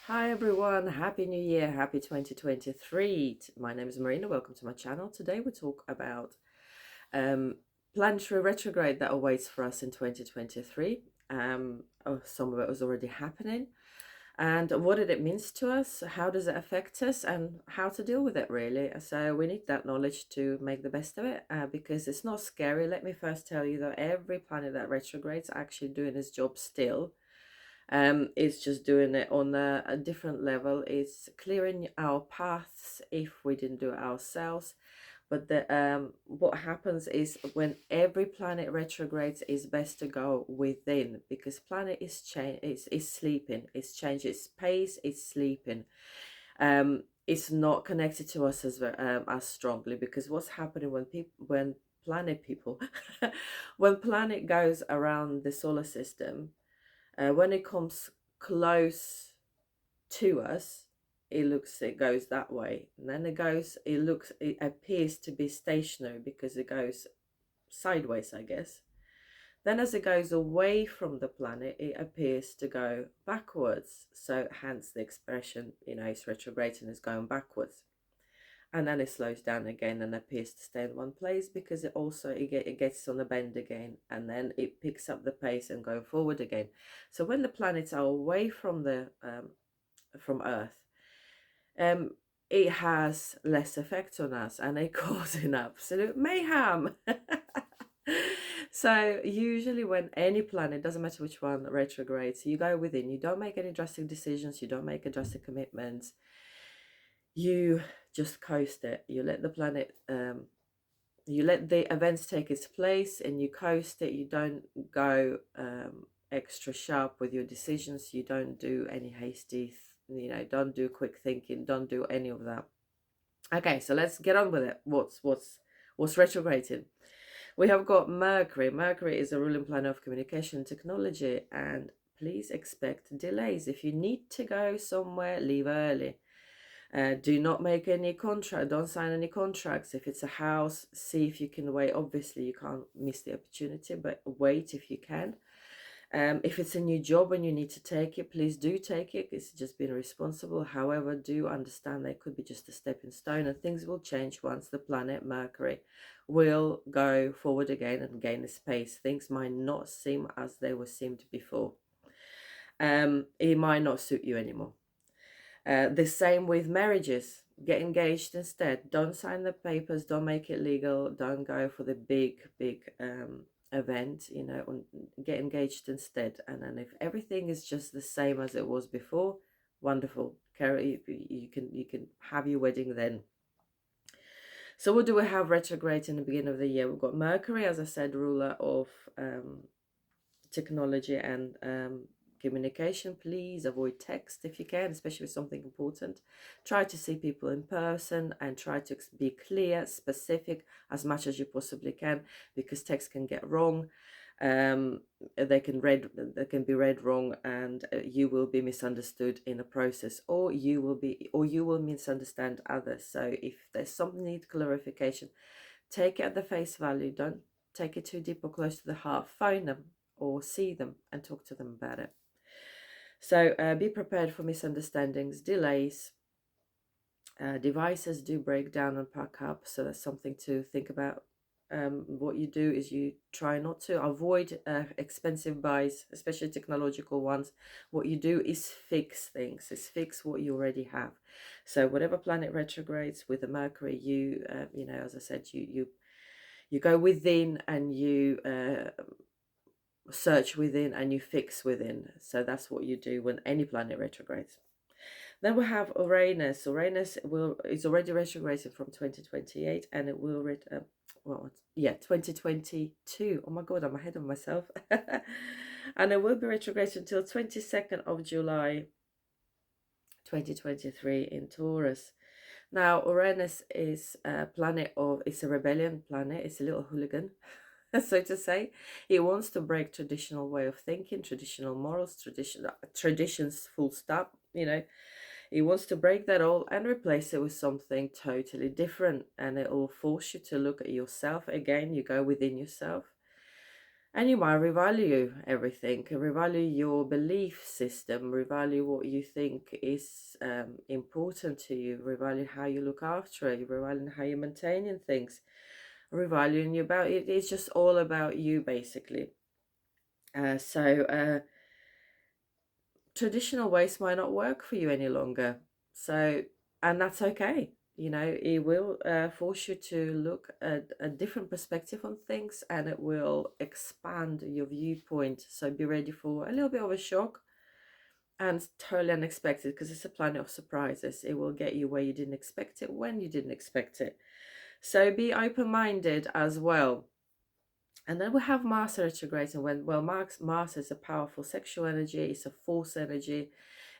Hi everyone, Happy New Year, Happy 2023. My name is Marina, welcome to my channel. Today we talk about um, planetary retrograde that awaits for us in 2023. Some of it was already happening. And what it means to us, how does it affect us, and how to deal with it really. So we need that knowledge to make the best of it because it's not scary. Let me first tell you that every planet that retrogrades actually doing its job still. It's just doing it on a different level. It's clearing our paths if we didn't do it ourselves. But what happens is when every planet retrogrades, is best to go within, because planet is is sleeping, it's changed its pace, it's sleeping. It's not connected to us as strongly, because what's happening when planet people when planet goes around the solar system, when it comes close to us, it goes that way, and then it appears to be stationary because it goes sideways, I guess. Then as it goes away from the planet, it appears to go backwards. So hence the expression, it's retrograding, is going backwards. And then it slows down again and appears to stay in one place, because it gets on a bend again, and then it picks up the pace and going forward again. So when the planets are away from the from Earth, um, it has less effect on us, and it causes absolute mayhem. So usually when any planet, doesn't matter which one, retrogrades, you go within. You don't make any drastic decisions. You don't make a drastic commitments. You just coast it. You let the planet, you let the events take its place, and you coast it. You don't go extra sharp with your decisions. You don't do any hasty, don't do quick thinking. Don't do any of that. Okay, so let's get on with it. What's retrograding? We have got Mercury. Mercury is a ruling planet of communication and technology, and please expect delays. If you need to go somewhere, leave early. Do not make any contract. Don't sign any contracts. If it's a house, see if you can wait. Obviously, you can't miss the opportunity, but wait if you can. If it's a new job and you need to take it, please do take it. It's just being responsible. However, do understand that it could be just a stepping stone, and things will change once the planet Mercury will go forward again and gain a space. Things might not seem as they were seemed before. It might not suit you anymore. The same with marriages. Get engaged instead. Don't sign the papers. Don't make it legal. Don't go for the big event. Get engaged instead. And then if everything is just the same as it was before, wonderful. You can have your wedding then. So what do we have retrograde in the beginning of the year? We've got Mercury, as I said, ruler of technology and communication. Please avoid text if you can, especially with something important. Try to see people in person and try to be clear, specific as much as you possibly can, because text can get wrong. They can be read wrong, and you will be misunderstood in the process, or you will misunderstand others. So if there's something need clarification, take it at the face value. Don't take it too deep or close to the heart. Phone them or see them and talk to them about it. So be prepared for misunderstandings, delays. Devices do break down and pack up, so that's something to think about. What you do is you try not to avoid expensive buys, especially technological ones. What you do is fix things, is fix what you already have. So whatever planet retrogrades with the Mercury, as I said, you go within, and you search within, and you fix within. So that's what you do when any planet retrogrades. Then we have Uranus. Uranus is already retrograded from 2028, and it will 2022. Oh my god, I'm ahead of myself. And it will be retrograded until 22nd of July 2023 in Taurus. Now Uranus is it's a rebellion planet. It's a little hooligan. So to say, it wants to break traditional way of thinking, traditional morals, traditions, full stop. It wants to break that all and replace it with something totally different, and it will force you to look at yourself again. You go within yourself, And you might revalue everything, revalue your belief system, revalue what you think is important to you, revalue how you look after it, revalue how you're maintaining things, revaluing you about it. It's just all about you, basically. So traditional ways might not work for you any longer. So, and that's okay. You know, it will force you to look at a different perspective on things, and it will expand your viewpoint. So be ready for a little bit of a shock, and totally unexpected, because it's a planet of surprises. It will get you where you didn't expect it, when you didn't expect it. So be open-minded as well. And then we have Mars retrograding when, well, Mars is a powerful sexual energy, it's a force energy,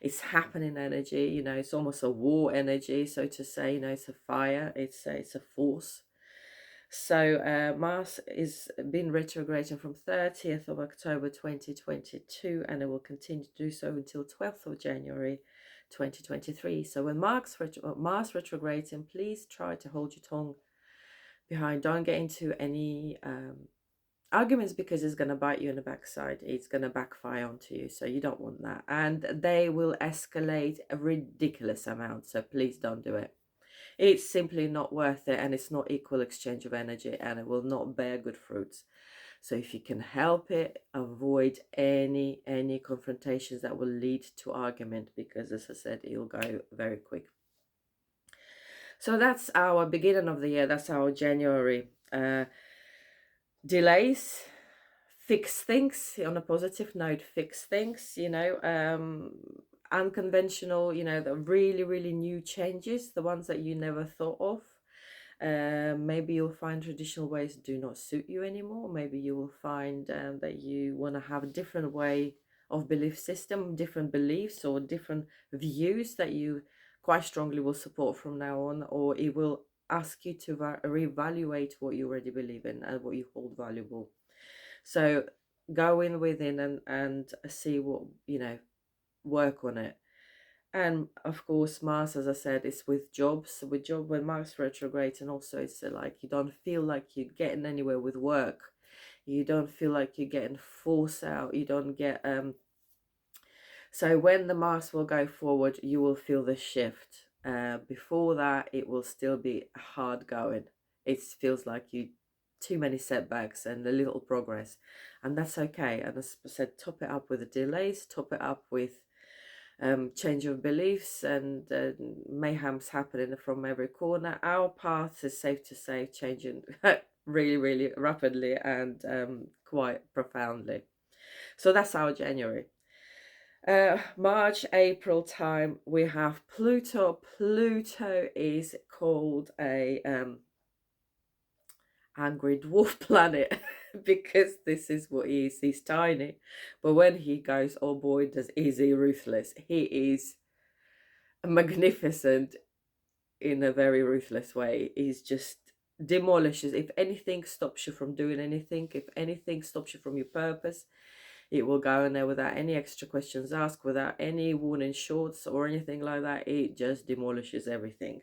it's happening energy, you know, it's almost a war energy, so to say, you know, it's a fire, it's a force. So Mars is been retrograding from 30th of October 2022, and it will continue to do so until 12th of January 2023. So when Mars retrograding, please try to hold your tongue behind. Don't get into any arguments, because it's going to bite you in the backside. It's going to backfire onto you, so you don't want that, and they will escalate a ridiculous amount, so please don't do it. It's simply not worth it, and it's not equal exchange of energy, and it will not bear good fruits. So if you can help it, avoid any confrontations that will lead to argument, because as I said, it'll go very quick. So that's our beginning of the year. That's our January. Delays, fix things. On a positive note, fix things, you know, unconventional, you know, the really new changes, the ones that you never thought of. Maybe you'll find traditional ways do not suit you anymore. Maybe you will find that you want to have a different way of belief system, different beliefs or different views that you quite strongly will support from now on, or it will ask you to reevaluate what you already believe in and what you hold valuable. So go in within and see what, you know, work on it. And of course, Mars, as I said, is with jobs. With job, when Mars retrogrades, and also it's like you don't feel like you're getting anywhere with work. You don't feel like you're getting forced out. You don't get So when the Mars will go forward, you will feel the shift. Before that, it will still be hard going. It feels like you too many setbacks and a little progress, and that's okay. And as I said, top it up with the delays, top it up with change of beliefs, and mayhem's happening from every corner. Our path is, safe to say, changing really rapidly and quite profoundly. So that's our January. March, April time, we have Pluto. Pluto is called a angry dwarf planet because this is what he is. He's tiny, but when he goes, oh boy, is he ruthless. He is magnificent in a very ruthless way. He's just demolishes. If anything stops you from doing anything, if anything stops you from your purpose, it will go in there without any extra questions asked, without any warning shots or anything like that. It just demolishes everything.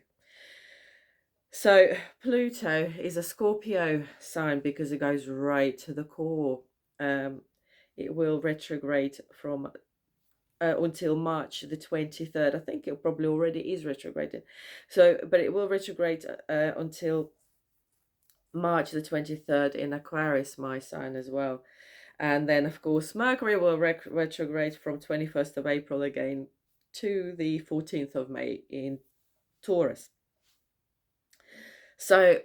So Pluto is a Scorpio sign because it goes right to the core. It will retrograde from until March the 23rd. I think it probably already is retrograded. So, but it will retrograde until March the 23rd in Aquarius, my sign as well. And then, of course, Mercury will retrograde from 21st of April again to the 14th of May in Taurus. So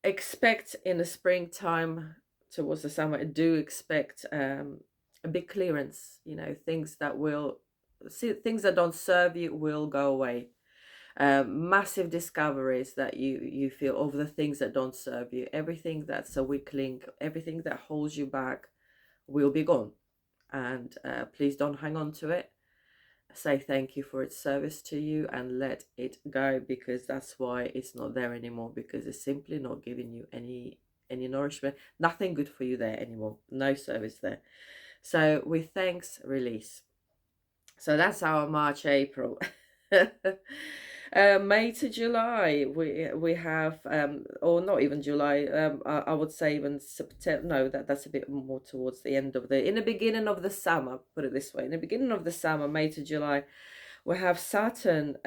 expect in the springtime towards the summer, do expect a big clearance. You know, things that don't serve you will go away. Massive discoveries that you feel of the things that don't serve you. Everything that's a weak link, everything that holds you back will be gone. And please don't hang on to it. Say thank you for its service to you and let it go, because that's why it's not there anymore, because it's simply not giving you any nourishment, nothing good for you there anymore, no service there. So with thanks, release. So that's our March, April. May to July, we have, or not even July. I would say even September. No, that's a bit more towards the end of in the beginning of the summer. Put it this way: in the beginning of the summer, May to July, we have Saturn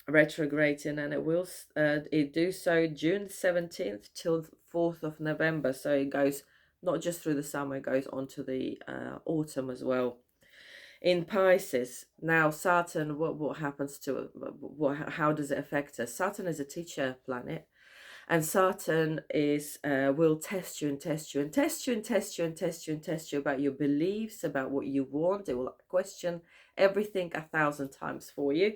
retrograding, and it do so June 17th till 4th of November. So it goes not just through the summer; it goes on to the autumn as well. In Pisces, now Saturn, what happens to it? How does it affect us? Saturn is a teacher planet, and Saturn will test you and test you and test you and test you and test you and test you about your beliefs, about what you want. It will question everything 1,000 times for you.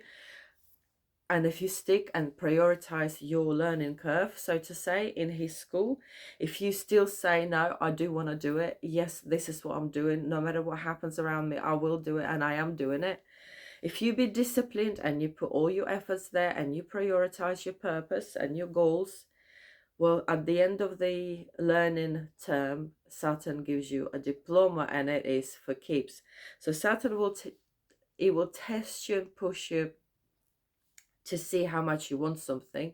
And if you stick and prioritize your learning curve, so to say, in his school, if you still say, no, I do want to do it. Yes, this is what I'm doing. No matter what happens around me, I will do it, and I am doing it. If you be disciplined and you put all your efforts there and you prioritize your purpose and your goals, well, at the end of the learning term, Saturn gives you a diploma, and it is for keeps. So Saturn it will test you and push you to see how much you want something.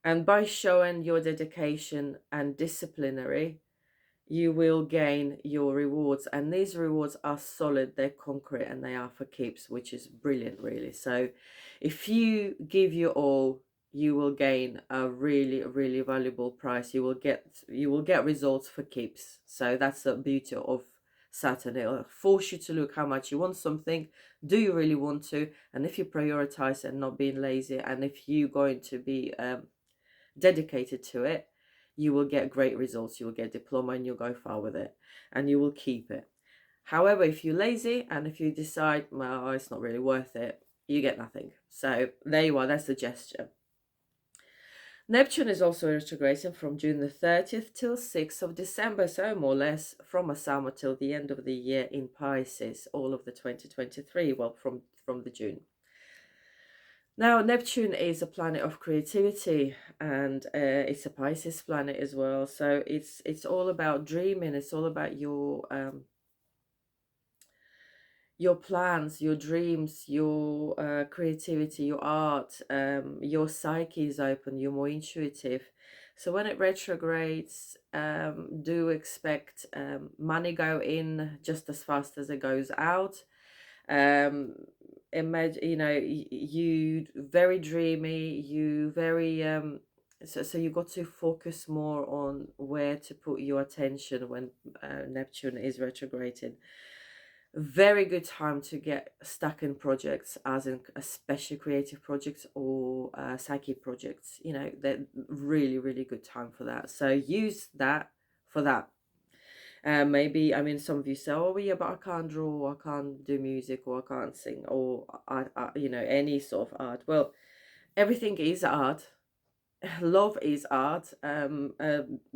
And by showing your dedication and disciplinary, you will gain your rewards. And these rewards are solid, they're concrete, and they are for keeps, which is brilliant, really. So if you give your all, you will gain a really, really valuable prize. You will get results for keeps. So that's the beauty of Saturn. It'll force you to look how much you want something. Do you really want to? And if you prioritize and not being lazy, and if you're going to be dedicated to it, you will get great results. You will get a diploma and you'll go far with it, and you will keep it. However, if you're lazy and if you decide, well, it's not really worth it, you get nothing. So there you are. That's the gesture. Neptune is also retrograding from June the 30th till 6th of December, so more or less from a summer till the end of the year in Pisces, all of the 2023, well, from the June. Now, Neptune is a planet of creativity, and it's a Pisces planet as well. So it's all about dreaming. It's all about your plans, your dreams, your creativity, your art. Your psyche is open. You're more intuitive. So when it retrogrades, do expect money go in just as fast as it goes out. Imagine, you very dreamy, you very so you got to focus more on where to put your attention when Neptune is retrograding. Very good time to get stuck in projects, as in especially creative projects or psyche projects. They're really, really good time for that. So use that for that. Maybe, I mean, some of you say, oh, yeah, but I can't draw, or I can't do music, or I can't sing, or any sort of art. Well, everything is art. Love is art.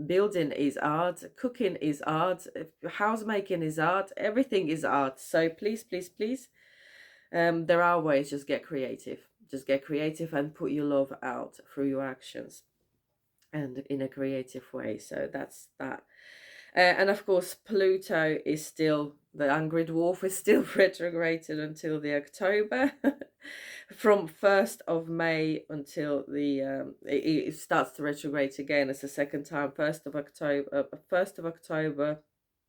Building is art. Cooking is art. Housemaking is art. Everything is art. So please, please, please, there are ways. Just get creative. Just get creative and put your love out through your actions and in a creative way. So that's that. And of course, Pluto is still, the angry dwarf is still retrograded until the October. From 1st of May until it starts to retrograde again. It's the second time. 1st of October,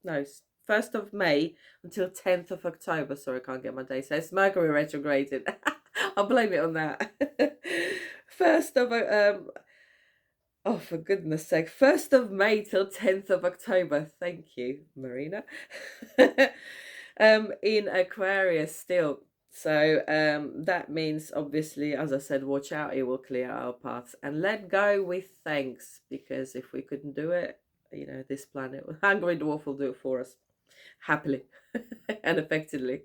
no, 1st of May until 10th of October. Sorry, I can't get my day. So it's Mercury retrograded. I'll blame it on that. 1st of oh, for goodness sake. 1st of May till 10th of October. Thank you, Marina. In Aquarius still. So that means, obviously, as I said, watch out. It will clear our paths. And let go with thanks. Because if we couldn't do it, this planet, Angry Dwarf will do it for us. Happily and effectively.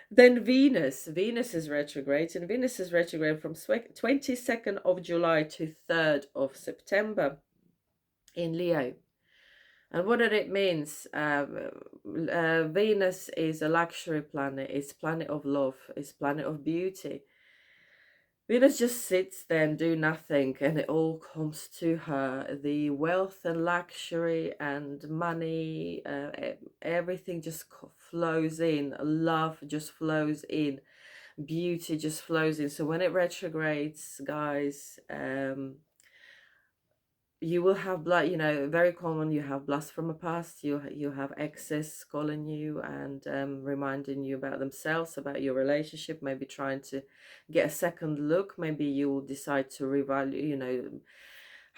Then Venus is retrograde, and Venus is retrograde from 22nd of July to 3rd of September in Leo. And what it means, Venus is a luxury planet, it's planet of love, it's planet of beauty. Venus just sits there and do nothing, and it all comes to her. The wealth and luxury and money, everything just flows in. Love just flows in. beauty just flows in. So when it retrogrades, guys, you will have blood, you know, very common. You have blast from a past. You have exes calling you and reminding you about themselves, about your relationship, maybe trying to get a second look. Maybe you will decide to revalue, you know,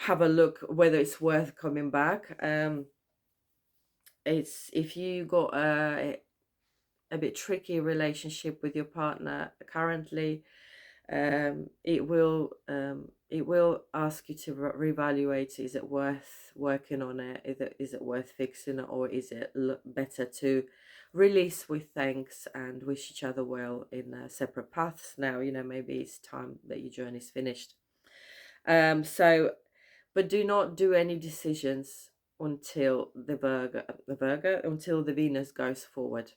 have a look whether it's worth coming back. It's if you got a bit tricky relationship with your partner currently, it will ask you to reevaluate. Is it worth working on it? Is it worth fixing it, or is it better to release with thanks and wish each other well in separate paths now? You know, maybe it's time that your journey's finished. So but do not do any decisions until until the Venus goes forward.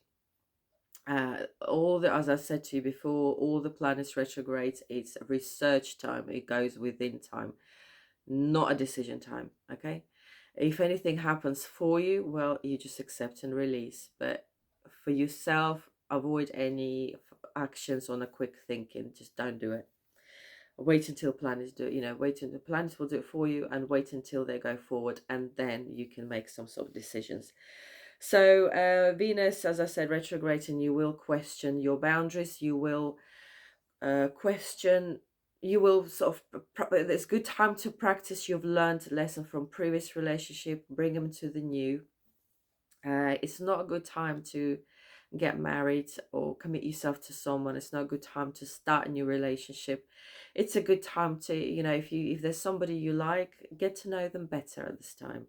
As I said to you before, all the planets retrograde. It's research time. It goes within time, not a decision time. Okay, if anything happens for you, well, you just accept and release. But for yourself, avoid any actions on a quick thinking. Just don't do it. Wait until planets do it. You know, wait until the planets will do it for you, and wait until they go forward, and then you can make some sort of decisions. So Venus, as I said, retrograding, you will question your boundaries. You will question. You will sort of. It's good time to practice. You've learned a lesson from previous relationship. Bring them to the new. It's not a good time to get married or commit yourself to someone. It's not a good time to start a new relationship. It's a good time to, you know, if there's somebody you like, get to know them better at this time,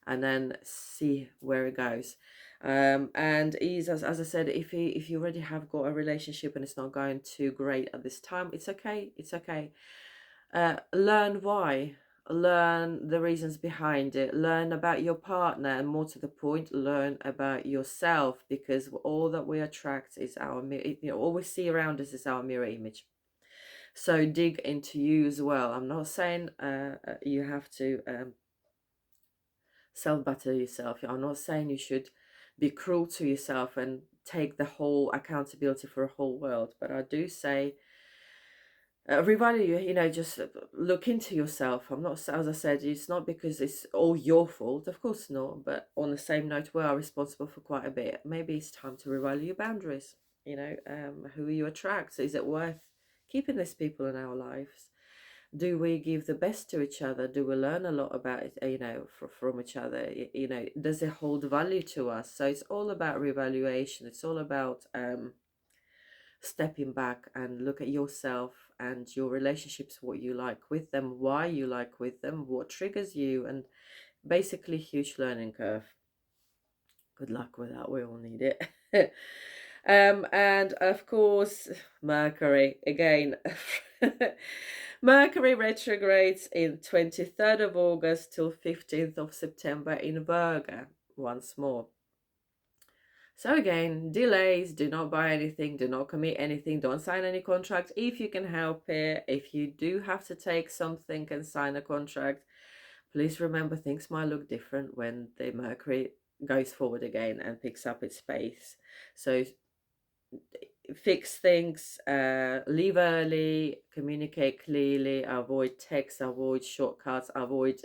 and then see where it goes. And is as I said, if you already have got a relationship and it's not going too great at this time, it's okay. It's okay. Learn why. Learn the reasons behind it. Learn about your partner, and more to the point, learn about yourself, because all that we attract is our mirror. You know, all we see around us is our mirror image. So dig into you as well. I'm not saying you have to self-butter yourself. I'm not saying you should be cruel to yourself and take the whole accountability for a whole world, but I do say revalue, you know, just look into yourself. I'm not, as I said, it's not because it's all your fault, of course not, but on the same note, we are responsible for quite a bit. Maybe it's time to revalue your boundaries. You know, who you attract. Is it worth keeping these people in our lives? Do we give the best to each other? Do we learn a lot about it, you know, from each other? You know, does it hold value to us? So it's all about revaluation. It's all about stepping back and look at yourself and your relationships, what you like with them, why you like with them, what triggers you, and basically huge learning curve. Good luck with that. We all need it. And of course, Mercury again. Mercury retrogrades in 23rd of August till 15th of September in Virgo once more. So again, delays, do not buy anything, do not commit anything, don't sign any contract if you can help it. If you do have to take something and sign a contract, please remember things might look different when the Mercury goes forward again and picks up its pace. So fix things, leave early, communicate clearly, avoid texts, avoid shortcuts, avoid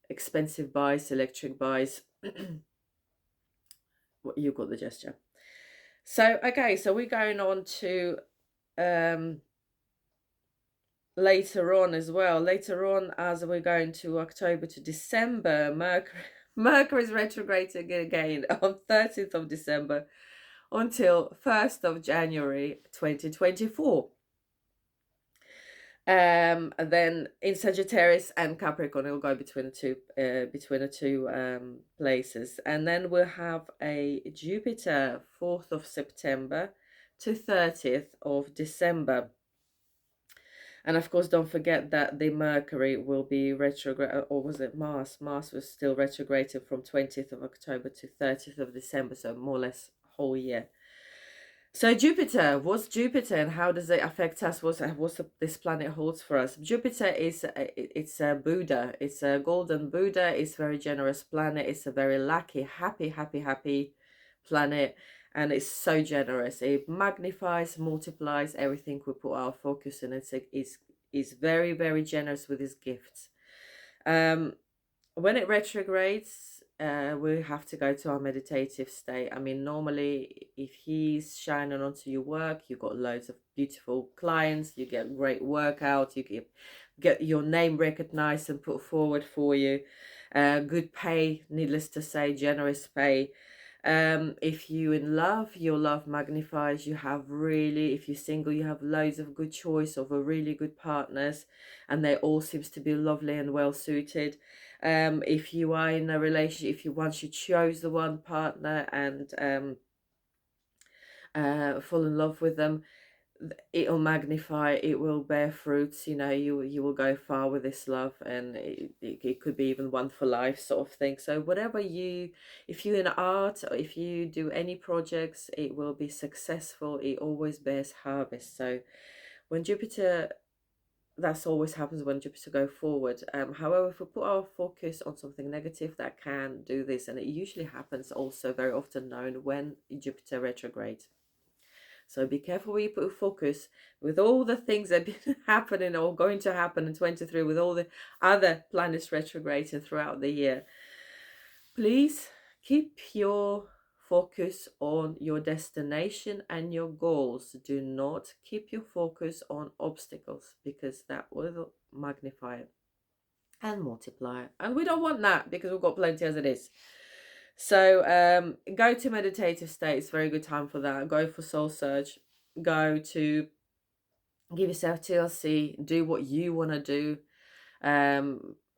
expensive buys, electric buys. You got the gesture. So okay, so we're going on to later on as well. Later on, as we're going to October to December, Mercury is retrograding again on 30th of December until 1st of January 2024. And then in Sagittarius and Capricorn, it will go between the two places. And then we'll have a Jupiter 4th of September to 30th of December. And of course, don't forget that the Mercury will be retrograde, or was it Mars? Mars was still retrograded from 20th of October to 30th of December, so more or less a whole year. So Jupiter, what's Jupiter and how does it affect us? What's this planet holds for us? Jupiter is it's a Buddha. It's a golden Buddha. It's a very generous planet. It's a very lucky, happy planet. and it's so generous. It magnifies, multiplies everything we put our focus in. Is very, very generous with his gifts. When it retrogrades, we have to go to our meditative state. I mean, normally, if he's shining onto your work, you've got loads of beautiful clients, you get great workout, you get your name recognized and put forward for you. Good pay, needless to say, generous pay. If you in love, your love magnifies. You have really, if you're single, you have loads of good choice of a really good partners, and they all seems to be lovely and well suited. If you are in a relationship, if you once you chose the one partner and fall in love with them, it'll magnify, it will bear fruits. You will go far with this love, and it could be even one for life sort of thing. So whatever if you're in art, or if you do any projects, it will be successful. It always bears harvest. So when Jupiter, that's always happens when Jupiter go forward. However, if we put our focus on something negative, that can do this, and it usually happens also very often known when Jupiter retrogrades. So be careful where you put focus with all the things that have been happening or going to happen in 23, with all the other planets retrograding throughout the year. Please keep your focus on your destination and your goals. Do not keep your focus on obstacles, because that will magnify it and multiply it. And we don't want that, because we've got plenty as it is. So go to meditative state. It's a very good time for that. Go for soul search. Go to give yourself TLC. Do what you want to do.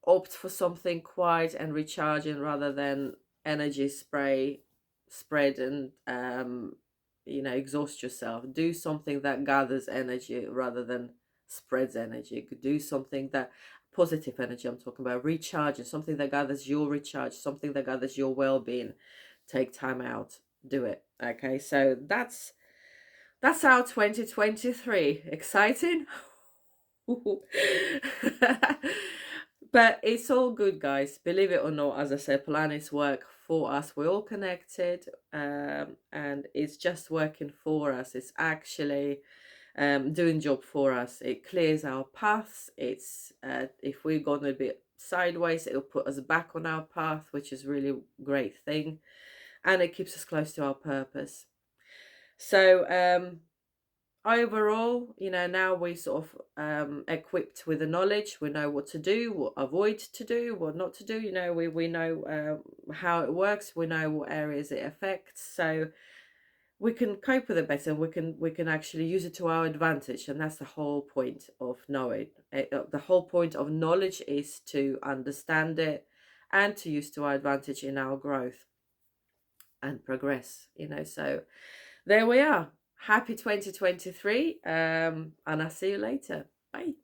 Opt for something quiet and recharging rather than energy spread and exhaust yourself. Do something that gathers energy rather than spreads energy. Do something that positive energy, I'm talking about recharging, something that gathers your recharge, something that gathers your well-being. Take time out, do it. Okay, so that's our 2023. Exciting. But it's all good, guys. Believe it or not, as I said, planets work for us. We're all connected, and it's just working for us. It's actually doing job for us. It clears our paths. It's if we're gone a bit sideways, it'll put us back on our path, which is really great thing, and it keeps us close to our purpose. So overall, now we sort of equipped with the knowledge. We know what to do, what avoid to do, what not to do. We know how it works. We know what areas it affects, so we can cope with it better. We can actually use it to our advantage, and that's the whole point of knowing. The whole point of knowledge is to understand it and to use to our advantage in our growth and progress. So there we are. Happy 2023, and I'll see you later. Bye.